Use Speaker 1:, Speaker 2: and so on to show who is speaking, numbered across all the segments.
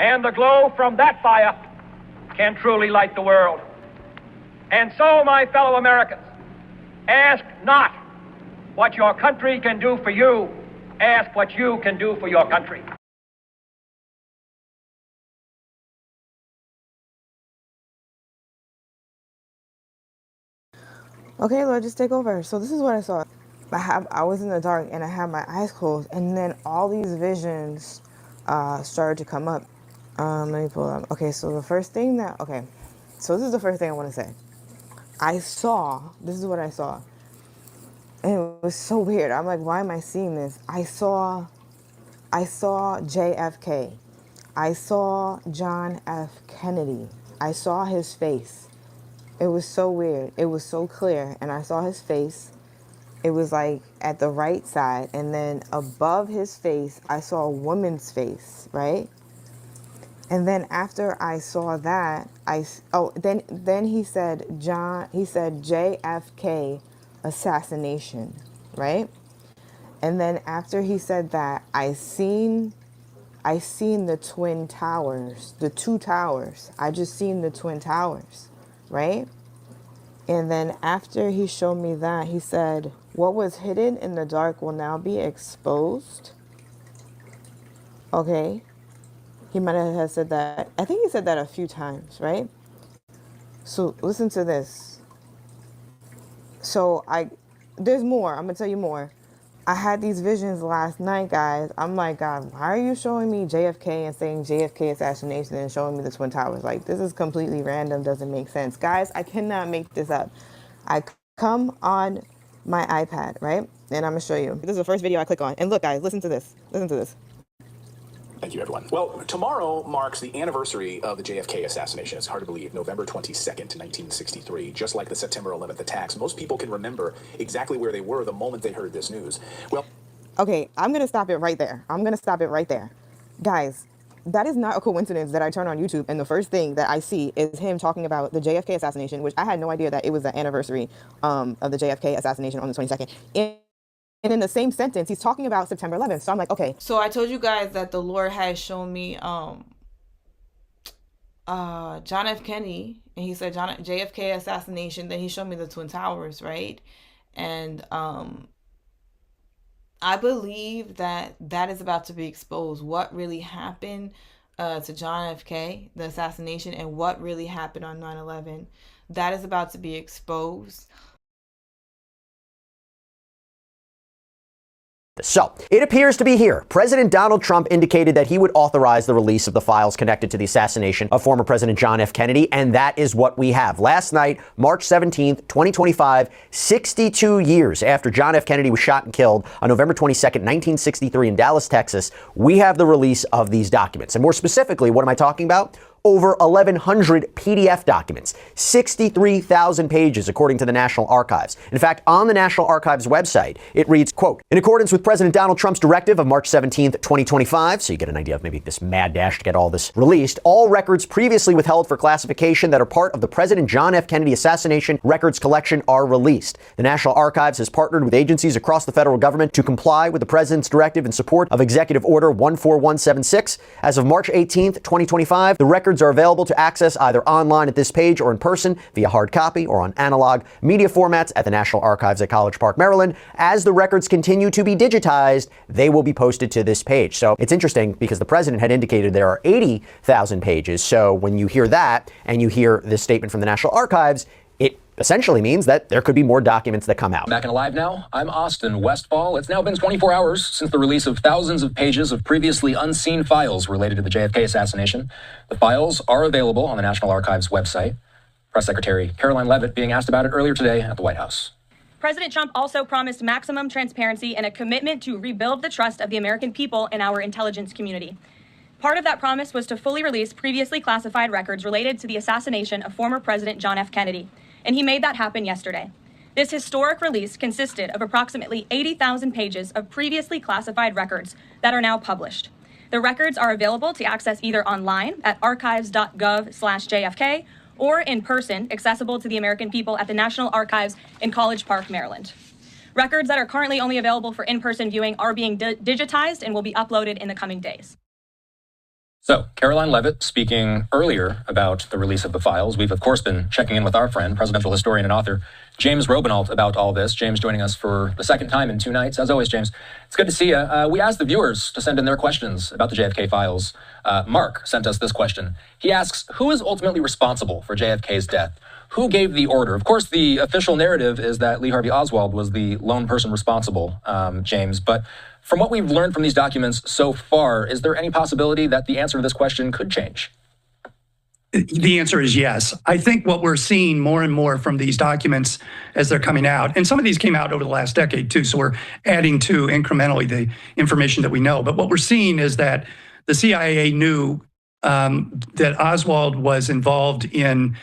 Speaker 1: And the glow from that fire can truly light the world. And so, my fellow Americans, ask not what your country can do for you, ask what you can do for your country.
Speaker 2: Okay, Lord, just take over. So this is what I saw. I was in the dark and I had my eyes closed, and then all these visions started to come up. Let me pull up. Okay, so the first thing so this is the first thing I want to say. This is what I saw. And it was so weird. I'm like, why am I seeing this? I saw JFK. I saw John F. Kennedy. I saw his face. It was so weird. It was so clear. And I saw his face. It was like at the right side. And then above his face, I saw a woman's face, right? And then after I saw that, then he said JFK assassination, right? And then after he said that, I seen the Twin Towers, the two towers. I just seen the Twin Towers, right? And then after he showed me that, he said, what was hidden in the dark will now be exposed. Okay. He might have said that. I think he said that a few times, right? So listen to this. So there's more. I'm going to tell you more. I had these visions last night, guys. I'm like, God, why are you showing me JFK and saying JFK assassination and showing me the Twin Towers? Like, this is completely random, doesn't make sense. Guys, I cannot make this up. I come on my iPad, right? And I'm going to show you. This is the first video I click on. And look, guys, listen to this. Listen to this.
Speaker 3: Thank you, everyone. Well, tomorrow marks the anniversary of the JFK assassination. It's hard to believe. November 22nd, 1963. Just like the September 11th attacks, most people can remember exactly where they were the moment they heard this news. Well,
Speaker 2: okay, I'm going to stop it right there. Guys, that is not a coincidence that I turn on YouTube and the first thing that I see is him talking about the JFK assassination, which I had no idea that it was the anniversary of the JFK assassination on the 22nd. And in the same sentence, he's talking about September 11th. So I'm like, okay. So I told you guys that the Lord has shown me John F. Kennedy. And he said JFK assassination. Then he showed me the Twin Towers, right? And I believe that is about to be exposed. What really happened to John F. K., the assassination, and what really happened on 9/11. That is about to be exposed.
Speaker 4: So, it appears to be here. President Donald Trump indicated that he would authorize the release of the files connected to the assassination of former President John F. Kennedy, and that is what we have. Last night, March 17th, 2025, 62 years after John F. Kennedy was shot and killed on November 22nd, 1963 in Dallas, Texas, we have the release of these documents. And more specifically, what am I talking about? Over 1,100 PDF documents, 63,000 pages, according to the National Archives. In fact, on the National Archives website, it reads, quote, in accordance with President Donald Trump's directive of March 17th, 2025, so you get an idea of maybe this mad dash to get all this released, all records previously withheld for classification that are part of the President John F. Kennedy assassination records collection are released. The National Archives has partnered with agencies across the federal government to comply with the President's directive in support of Executive Order 14176. As of March 18th, 2025, the records are available to access either online at this page or in person via hard copy or on analog media formats at the National Archives at College Park, Maryland. As the records continue to be digitized, they will be posted to this page. So it's interesting because the president had indicated there are 80,000 pages. So when you hear that and you hear this statement from the National Archives, it essentially means that there could be more documents that come out.
Speaker 5: Back and alive now, I'm Austin Westfall. It's now been 24 hours since the release of thousands of pages of previously unseen files related to the JFK assassination. The files are available on the National Archives website. Press Secretary Caroline Leavitt being asked about it earlier today at the White House.
Speaker 6: President Trump also promised maximum transparency and a commitment to rebuild the trust of the American people in our intelligence community. Part of that promise was to fully release previously classified records related to the assassination of former President John F. Kennedy. And he made that happen yesterday. This historic release consisted of approximately 80,000 pages of previously classified records that are now published. The records are available to access either online at archives.gov/JFK or in person, accessible to the American people at the National Archives in College Park, Maryland. Records that are currently only available for in-person viewing are being digitized and will be uploaded in the coming days.
Speaker 5: So, Caroline Levitt speaking earlier about the release of the files. We've, of course, been checking in with our friend, presidential historian and author, James Robinault, about all this. James joining us for the second time in 2 nights. As always, James, it's good to see you. We asked the viewers to send in their questions about the JFK files. Mark sent us this question. He asks, who is ultimately responsible for JFK's death? Who gave the order? Of course, the official narrative is that Lee Harvey Oswald was the lone person responsible, James, but from what we've learned from these documents so far, is there any possibility that the answer to this question could change?
Speaker 7: The answer is yes. I think what we're seeing more and more from these documents as they're coming out, and some of these came out over the last decade too, so we're adding to incrementally the information that we know. But what we're seeing is that the CIA knew that Oswald was involved in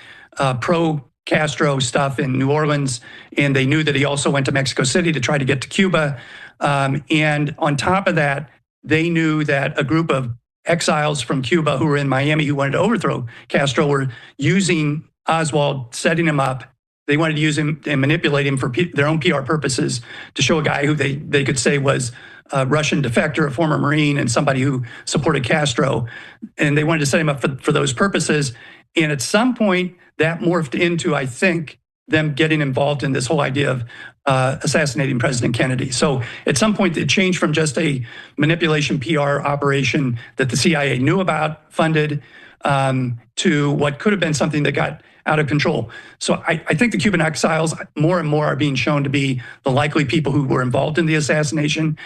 Speaker 7: pro-Castro stuff in New Orleans, and they knew that he also went to Mexico City to try to get to Cuba. And on top of that, they knew that a group of exiles from Cuba who were in Miami who wanted to overthrow Castro were using Oswald, setting him up. They wanted to use him and manipulate him for their own PR purposes to show a guy who they could say was a Russian defector, a former Marine, and somebody who supported Castro. And they wanted to set him up for those purposes. And at some point, that morphed into, I think, them getting involved in this whole idea of assassinating President Kennedy. So at some point, it changed from just a manipulation PR operation that the CIA knew about, funded, to what could have been something that got out of control. So I think the Cuban exiles more and more are being shown to be the likely people who were involved in the assassination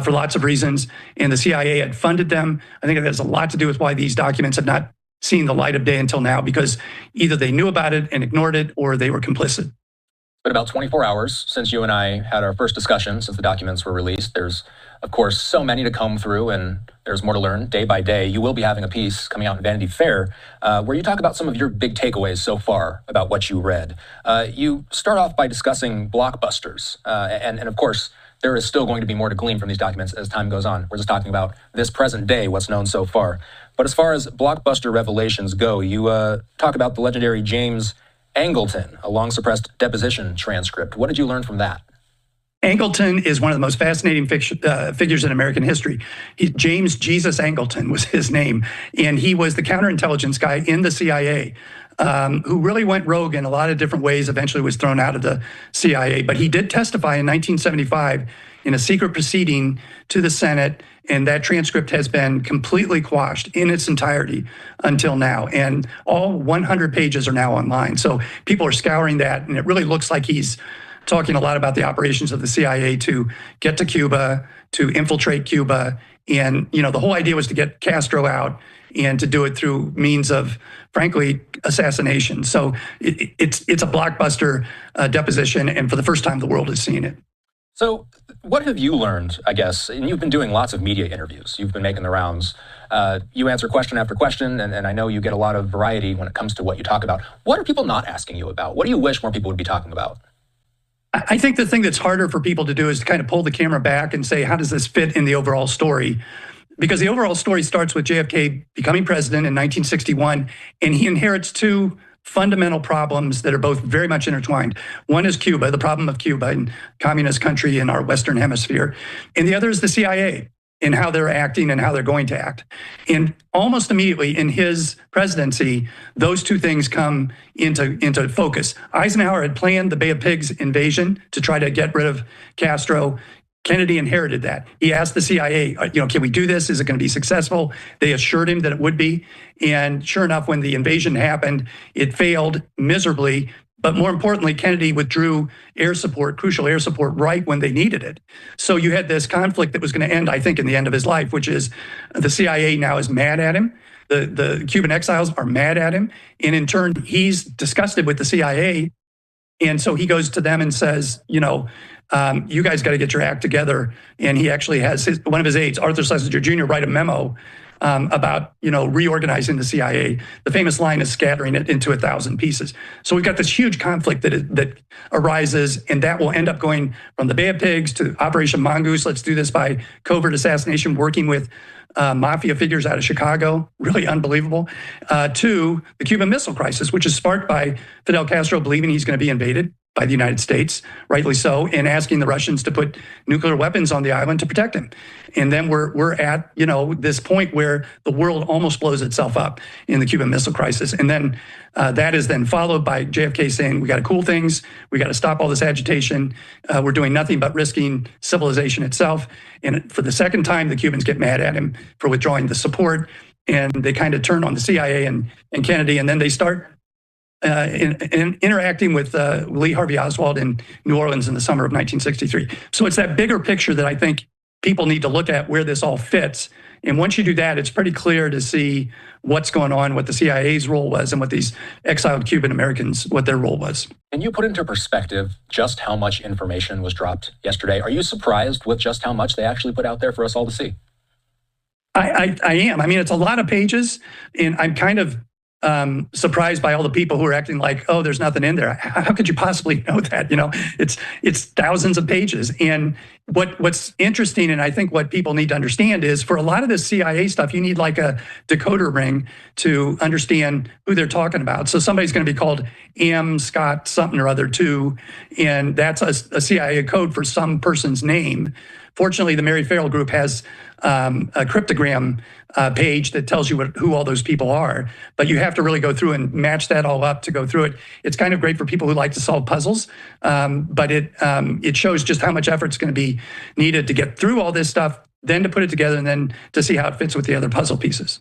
Speaker 7: for lots of reasons. And the CIA had funded them. I think it has a lot to do with why these documents have not seen the light of day until now, because either they knew about it and ignored it, or they were complicit.
Speaker 5: It's been about 24 hours since you and I had our first discussion, since the documents were released. There's, of course, so many to comb through, and there's more to learn day by day. You will be having a piece coming out in Vanity Fair where you talk about some of your big takeaways so far about what you read. You start off by discussing blockbusters, and of course, there is still going to be more to glean from these documents as time goes on. We're just talking about this present day, what's known so far. But as far as blockbuster revelations go, you talk about the legendary James Angleton, a long-suppressed deposition transcript. What did you learn from that?
Speaker 7: Angleton is one of the most fascinating figures in American history. James Jesus Angleton was his name, and he was the counterintelligence guy in the CIA. Who really went rogue in a lot of different ways, eventually was thrown out of the CIA. But he did testify in 1975 in a secret proceeding to the Senate, and that transcript has been completely quashed in its entirety until now. And all 100 pages are now online. So people are scouring that, and it really looks like he's talking a lot about the operations of the CIA to get to Cuba, to infiltrate Cuba. And, you know, the whole idea was to get Castro out and to do it through means of, frankly, assassination. So it's a blockbuster deposition, and for the first time, the world is seeing it.
Speaker 5: So what have you learned, I guess? And you've been doing lots of media interviews. You've been making the rounds. You answer question after question, and I know you get a lot of variety when it comes to what you talk about. What are people not asking you about? What do you wish more people would be talking about?
Speaker 7: I think the thing that's harder for people to do is to kind of pull the camera back and say, how does this fit in the overall story? Because the overall story starts with JFK becoming president in 1961, and he inherits two fundamental problems that are both very much intertwined. One is Cuba, the problem of Cuba, and communist country in our Western hemisphere. And the other is the CIA and how they're acting and how they're going to act. And almost immediately in his presidency, those two things come into focus. Eisenhower had planned the Bay of Pigs invasion to try to get rid of Castro. Kennedy inherited that. He asked the CIA, can we do this? Is it going to be successful? They assured him that it would be. And sure enough, when the invasion happened, it failed miserably. But more importantly, Kennedy withdrew air support, crucial air support, right when they needed it. So you had this conflict that was going to end, I think, in the end of his life, which is the CIA now is mad at him. The Cuban exiles are mad at him. And in turn, he's disgusted with the CIA. And so he goes to them and says, you guys got to get your act together. And he actually has one of his aides, Arthur Schlesinger Jr., write a memo about, reorganizing the CIA. The famous line is scattering it into 1,000 pieces. So we've got this huge conflict that arises, and that will end up going from the Bay of Pigs to Operation Mongoose. Let's do this by covert assassination, working with mafia figures out of Chicago, really unbelievable, to the Cuban Missile Crisis, which is sparked by Fidel Castro believing he's going to be invaded by the United States, rightly so, in asking the Russians to put nuclear weapons on the island to protect him. And then we're at, this point where the world almost blows itself up in the Cuban Missile Crisis. And then that is then followed by JFK saying, we got to cool things. We got to stop all this agitation. We're doing nothing but risking civilization itself. And for the second time, the Cubans get mad at him for withdrawing the support. And they kind of turn on the CIA and Kennedy. And then they start interacting with Lee Harvey Oswald in New Orleans in the summer of 1963. So it's that bigger picture that I think people need to look at where this all fits. And once you do that, it's pretty clear to see what's going on, what the CIA's role was, and what these exiled Cuban Americans, what their role was.
Speaker 5: Can you put into perspective just how much information was dropped yesterday? Are you surprised with just how much they actually put out there for us all to see?
Speaker 7: I am. I mean, it's a lot of pages, and I'm kind of surprised by all the people who are acting like, oh, there's nothing in there. How could you possibly know that? It's thousands of pages. And what's interesting, and I think what people need to understand is, for a lot of this CIA stuff, you need like a decoder ring to understand who they're talking about. So somebody's going to be called M. Scott something or other too, and that's a CIA code for some person's name. Fortunately, the Mary Farrell Group has a cryptogram page that tells you who all those people are, but you have to really go through and match that all up to go through it. It's kind of great for people who like to solve puzzles, but it shows just how much effort is going to be needed to get through all this stuff, then to put it together, and then to see how it fits with the other puzzle pieces.